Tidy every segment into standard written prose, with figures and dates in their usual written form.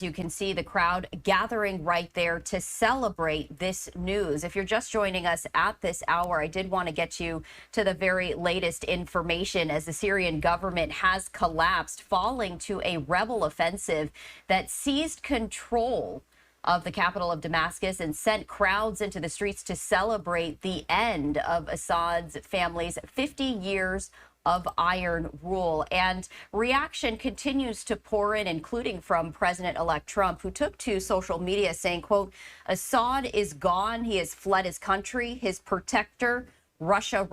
You can see the crowd gathering right there to celebrate this news. If you're just joining us at this hour, I did want to get you to the very latest information as the Syrian government has collapsed, falling to a rebel offensive that seized control of the capital of Damascus and sent crowds into the streets to celebrate the end of Assad's family's 50 years of iron rule. And reaction continues to pour in, including from President-elect Trump, who took to social media saying, quote, "Assad is gone. He has fled his country. His protector, Russia,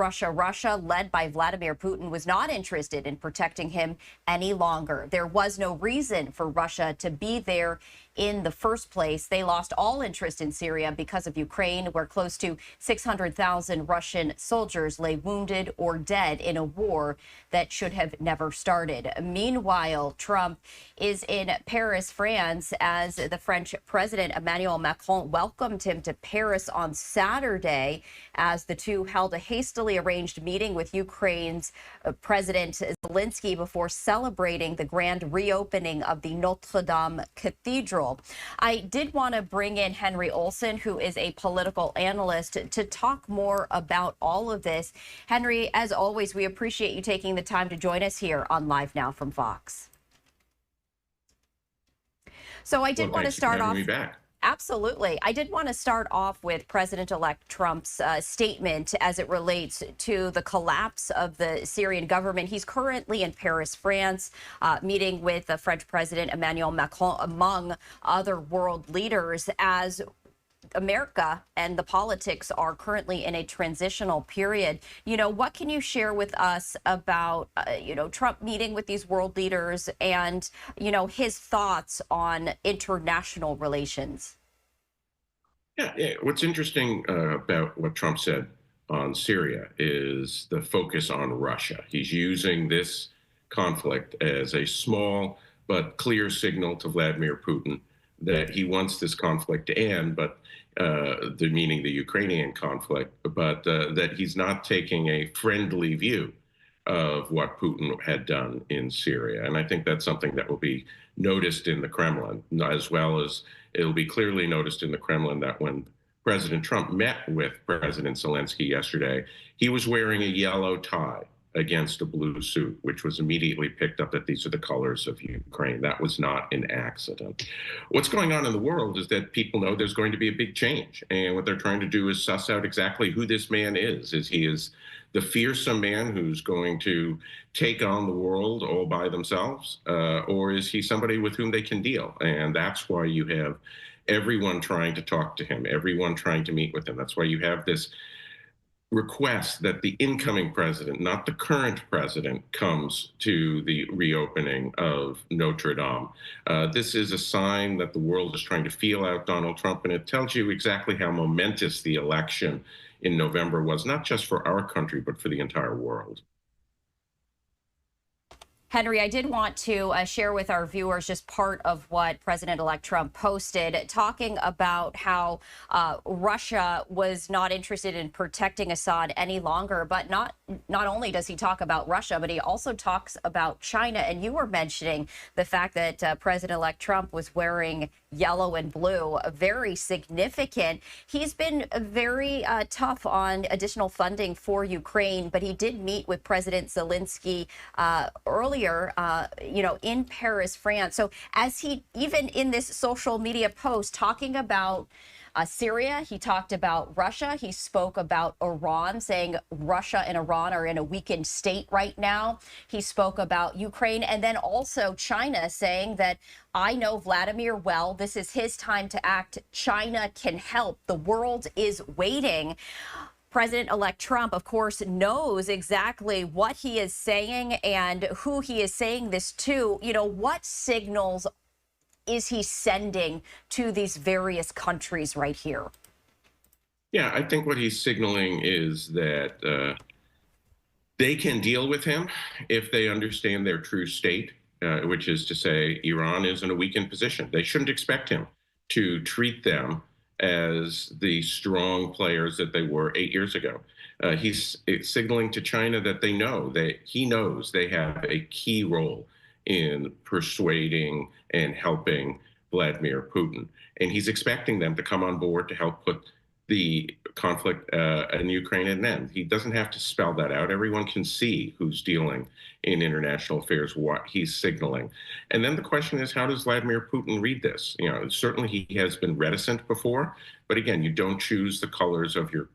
led by Vladimir Putin, was not interested in protecting him any longer. There was no reason for Russia to be there in the first place. They lost all interest in Syria because of Ukraine, where close to 600,000 Russian soldiers lay wounded or dead in a war that should have never started." Meanwhile, Trump is in Paris, France, as the French President Emmanuel Macron welcomed him to Paris on Saturday as the two held a hastily arranged meeting with Ukraine's President Zelenskyy before celebrating the grand reopening of the Notre Dame Cathedral. I did want to bring in Henry Olsen, who is a political analyst, to talk more about all of this. Henry, as always, we appreciate you taking the time to join us here on Live Now from Fox. So I did want to start off. Absolutely. I did want to start off with President-elect Trump's statement as it relates to the collapse of the Syrian government. He's currently in Paris, France, meeting with the French President Emmanuel Macron, among other world leaders, as America and the politics are currently in a transitional period. What can you share with us about, Trump meeting with these world leaders and, his thoughts on international relations? Yeah. What's interesting about what Trump said on Syria is the focus on Russia. He's using this conflict as a small but clear signal to Vladimir Putin that he wants this conflict to end, but meaning the Ukrainian conflict, but that he's not taking a friendly view of what Putin had done in Syria. And I think that's something that will be noticed in the Kremlin, as well as it'll be clearly noticed in the Kremlin that when President Trump met with President Zelenskyy yesterday, he was wearing a yellow tie against a blue suit, which was immediately picked up that these are the colors of Ukraine. That was not an accident. What's going on in the world is that people know there's going to be a big change. And what they're trying to do is suss out exactly who this man is. Is he the fearsome man who's going to take on the world all by themselves? Or is he somebody with whom they can deal? And that's why you have everyone trying to talk to him, everyone trying to meet with him. That's why you have this request that the incoming president, not the current president, comes to the reopening of Notre Dame. This is a sign that the world is trying to feel out Donald Trump, and it tells you exactly how momentous the election in November was, not just for our country, but for the entire world. Henry, I did want to share with our viewers just part of what President-elect Trump posted, talking about how Russia was not interested in protecting Assad any longer. But not only does he talk about Russia, but he also talks about China. And you were mentioning the fact that President-elect Trump was wearing yellow and blue, very significant. He's been very tough on additional funding for Ukraine, but he did meet with President Zelenskyy earlier, in Paris, France. So as he, even in this social media post, talking about Syria, he talked about Russia. He spoke about Iran, saying Russia and Iran are in a weakened state right now. He spoke about Ukraine, and then also China, saying that I know Vladimir well. This is his time to act. China can help. The world is waiting. President-elect Trump, of course, knows exactly what he is saying and who he is saying this to. What signals is he sending to these various countries right here? Yeah, I think what he's signaling is that they can deal with him if they understand their true state, which is to say Iran is in a weakened position. They shouldn't expect him to treat them as the strong players that they were 8 years ago. He's signaling to China that he knows they have a key role in persuading and helping Vladimir Putin. And he's expecting them to come on board to help put the conflict in Ukraine at an end. He doesn't have to spell that out. Everyone can see who's dealing in international affairs, what he's signaling. And then the question is, how does Vladimir Putin read this? You know, certainly he has been reticent before, but again, you don't choose the colors of your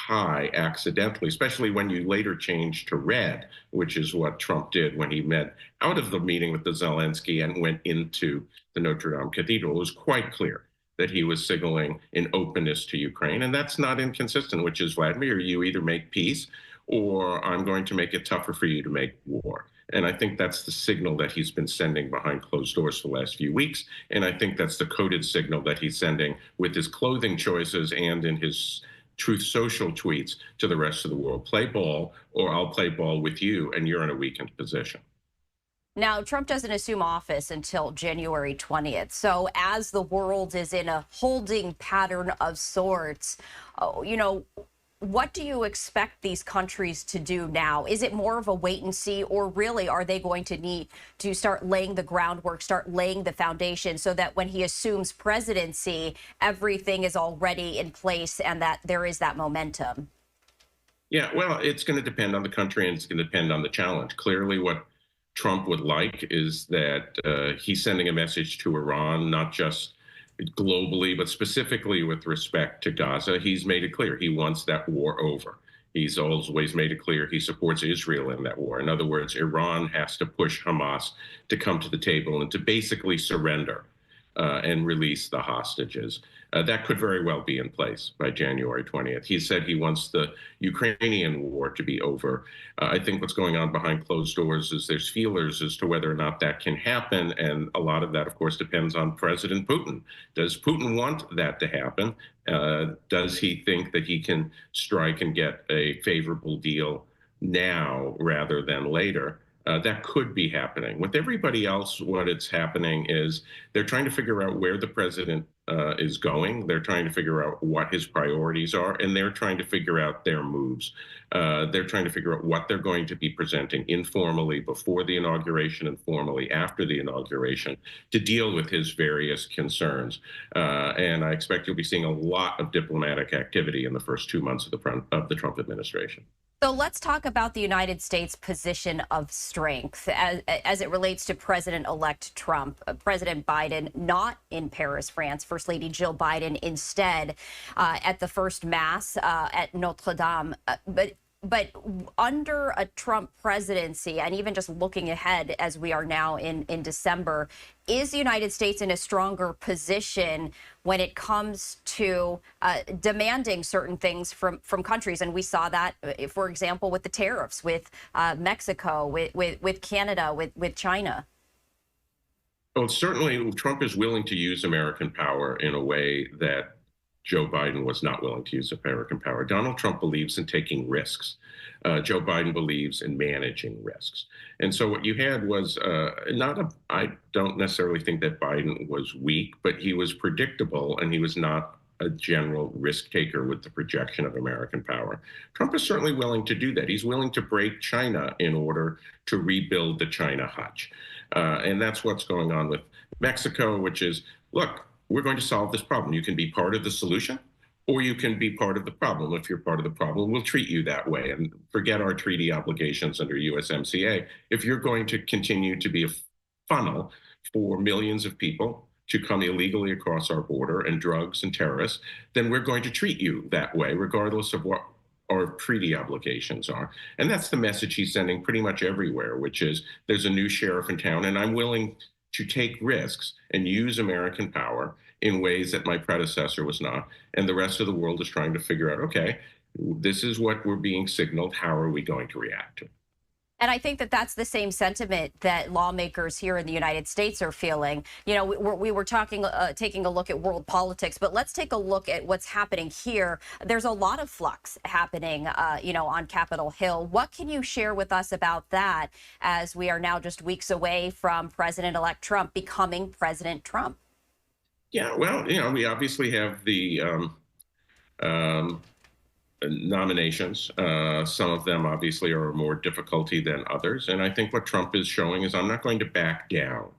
tie accidentally, especially when you later change to red, which is what Trump did when he met out of the meeting with the Zelenskyy and went into the Notre Dame Cathedral. It was quite clear that he was signaling an openness to Ukraine. And that's not inconsistent, which is, Vladimir, you either make peace or I'm going to make it tougher for you to make war. And I think that's the signal that he's been sending behind closed doors for the last few weeks. And I think that's the coded signal that he's sending with his clothing choices and in his Truth Social tweets to the rest of the world. Play ball, or I'll play ball with you, and you're in a weakened position. Now, Trump doesn't assume office until January 20th. So as the world is in a holding pattern of sorts, what do you expect these countries to do now? Is it more of a wait and see, or really are they going to need to start laying the groundwork, start laying the foundation so that when he assumes presidency, everything is already in place and that there is that momentum? Yeah, well, it's going to depend on the country and it's going to depend on the challenge. Clearly, what Trump would like is that he's sending a message to Iran, not just globally, but specifically with respect to Gaza. He's made it clear he wants that war over. He's always made it clear he supports Israel in that war. In other words, Iran has to push Hamas to come to the table and to basically surrender and release the hostages. That could very well be in place by January 20th. He said he wants the Ukrainian war to be over. I think what's going on behind closed doors is there's feelers as to whether or not that can happen. And a lot of that, of course, depends on President Putin. Does Putin want that to happen? Does he think that he can strike and get a favorable deal now rather than later? That could be happening. With everybody else, what it's happening is they're trying to figure out where the president is going. They're trying to figure out what his priorities are, and they're trying to figure out their moves. They're trying to figure out what they're going to be presenting informally before the inauguration and formally after the inauguration to deal with his various concerns. And I expect you'll be seeing a lot of diplomatic activity in the first 2 months of the Trump administration. So let's talk about the United States' position of strength as it relates to President-elect Trump. President Biden not in Paris, France. First Lady Jill Biden instead at the first mass at Notre Dame. But under a Trump presidency, and even just looking ahead as we are now in December, is the United States in a stronger position when it comes to demanding certain things from countries? And we saw that, for example, with the tariffs, with Mexico, with Canada, with China. Well, certainly Trump is willing to use American power in a way that Joe Biden was not willing to use American power. Donald Trump believes in taking risks. Joe Biden believes in managing risks. And so what you had was I don't necessarily think that Biden was weak, but he was predictable and he was not a general risk taker with the projection of American power. Trump is certainly willing to do that. He's willing to break China in order to rebuild the China hutch. And that's what's going on with Mexico, which is, look, we're going to solve this problem. You can be part of the solution or you can be part of the problem. If you're part of the problem, we'll treat you that way and forget our treaty obligations under USMCA. If you're going to continue to be a funnel for millions of people to come illegally across our border and drugs and terrorists, then we're going to treat you that way, regardless of what our treaty obligations are. And that's the message he's sending pretty much everywhere, which is there's a new sheriff in town and I'm willing to take risks and use American power in ways that my predecessor was not. And the rest of the world is trying to figure out, okay, this is what we're being signaled. How are we going to react to it? And I think that that's the same sentiment that lawmakers here in the United States are feeling. You know, we were taking a look at world politics, but let's take a look at what's happening here. There's a lot of flux happening, on Capitol Hill. What can you share with us about that as we are now just weeks away from President-elect Trump becoming President Trump? Yeah, well, we obviously have the nominations. Some of them obviously are more difficulty than others. And I think what Trump is showing is I'm not going to back down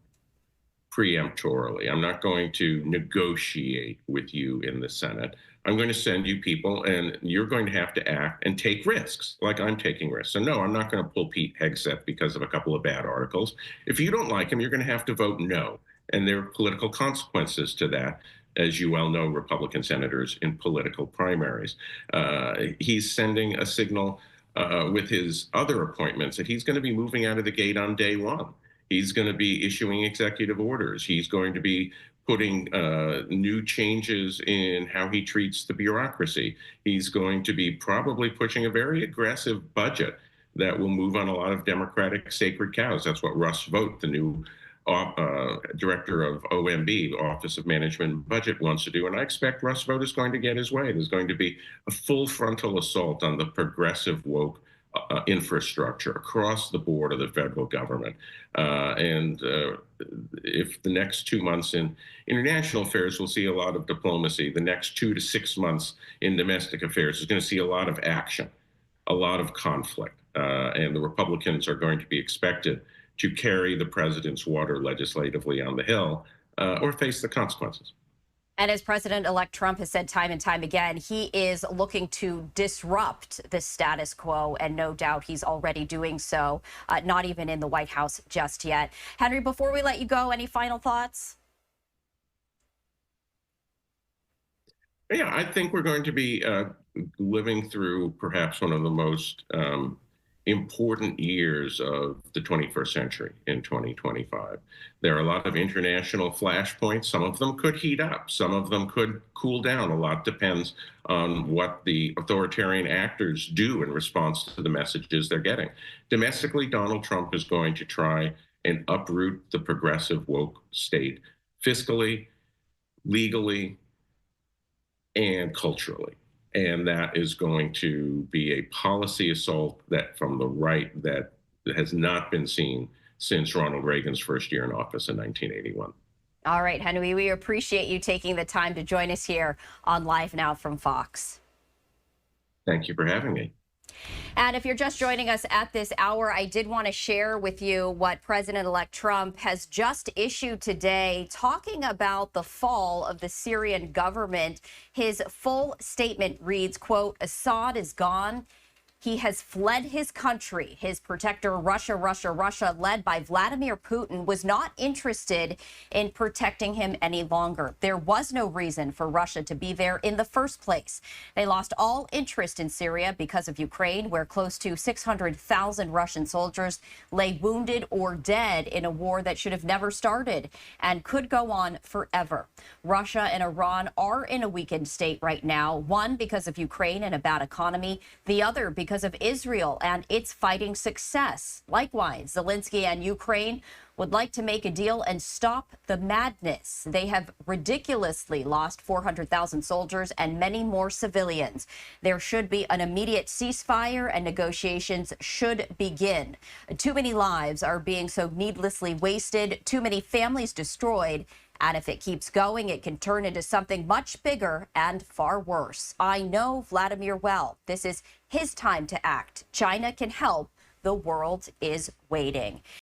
preemptorily. I'm not going to negotiate with you in the Senate. I'm going to send you people, and you're going to have to act and take risks, like I'm taking risks. So, no, I'm not going to pull Pete Hegseth because of a couple of bad articles. If you don't like him, you're going to have to vote no. And there are political consequences to that, as you well know, Republican senators in political primaries. He's sending a signal with his other appointments that he's going to be moving out of the gate on day one. He's going to be issuing executive orders. He's going to be putting new changes in how he treats the bureaucracy. He's going to be probably pushing a very aggressive budget that will move on a lot of Democratic sacred cows. That's what Russ Vought, the new director of OMB, Office of Management and Budget, wants to do. And I expect Russ Vought is going to get his way. There's going to be a full frontal assault on the progressive woke infrastructure across the board of the federal government. If the next 2 months in international affairs, we'll see a lot of diplomacy. The next 2 to 6 months in domestic affairs is going to see a lot of action, a lot of conflict. And the Republicans are going to be expected to carry the president's water legislatively on the Hill or face the consequences. And as President-elect Trump has said time and time again, he is looking to disrupt the status quo, and no doubt he's already doing so, not even in the White House just yet. Henry, before we let you go, any final thoughts? Yeah, I think we're going to be living through perhaps one of the most important years of the 21st century in 2025. There are a lot of international flashpoints. Some of them could heat up. Some of them could cool down. A lot depends on what the authoritarian actors do in response to the messages they're getting. Domestically, Donald Trump is going to try and uproot the progressive woke state fiscally, legally, and culturally. And that is going to be a policy assault that from the right that has not been seen since Ronald Reagan's first year in office in 1981. All right, Henry, we appreciate you taking the time to join us here on Live Now from Fox. Thank you for having me. And if you're just joining us at this hour, I did want to share with you what President-elect Trump has just issued today, talking about the fall of the Syrian government. His full statement reads, quote, "Assad is gone. He has fled his country. His protector, Russia, led by Vladimir Putin, was not interested in protecting him any longer. There was no reason for Russia to be there in the first place. They lost all interest in Syria because of Ukraine, where close to 600,000 Russian soldiers lay wounded or dead in a war that should have never started and could go on forever. Russia and Iran are in a weakened state right now, one because of Ukraine and a bad economy, the other because of Israel and its fighting success. Likewise, Zelenskyy and Ukraine would like to make a deal and stop the madness. They have ridiculously lost 400,000 soldiers and many more civilians. There should be an immediate ceasefire and negotiations should begin. Too many lives are being so needlessly wasted, too many families destroyed. And if it keeps going, it can turn into something much bigger and far worse. I know Vladimir well. This is his time to act. China can help. The world is waiting."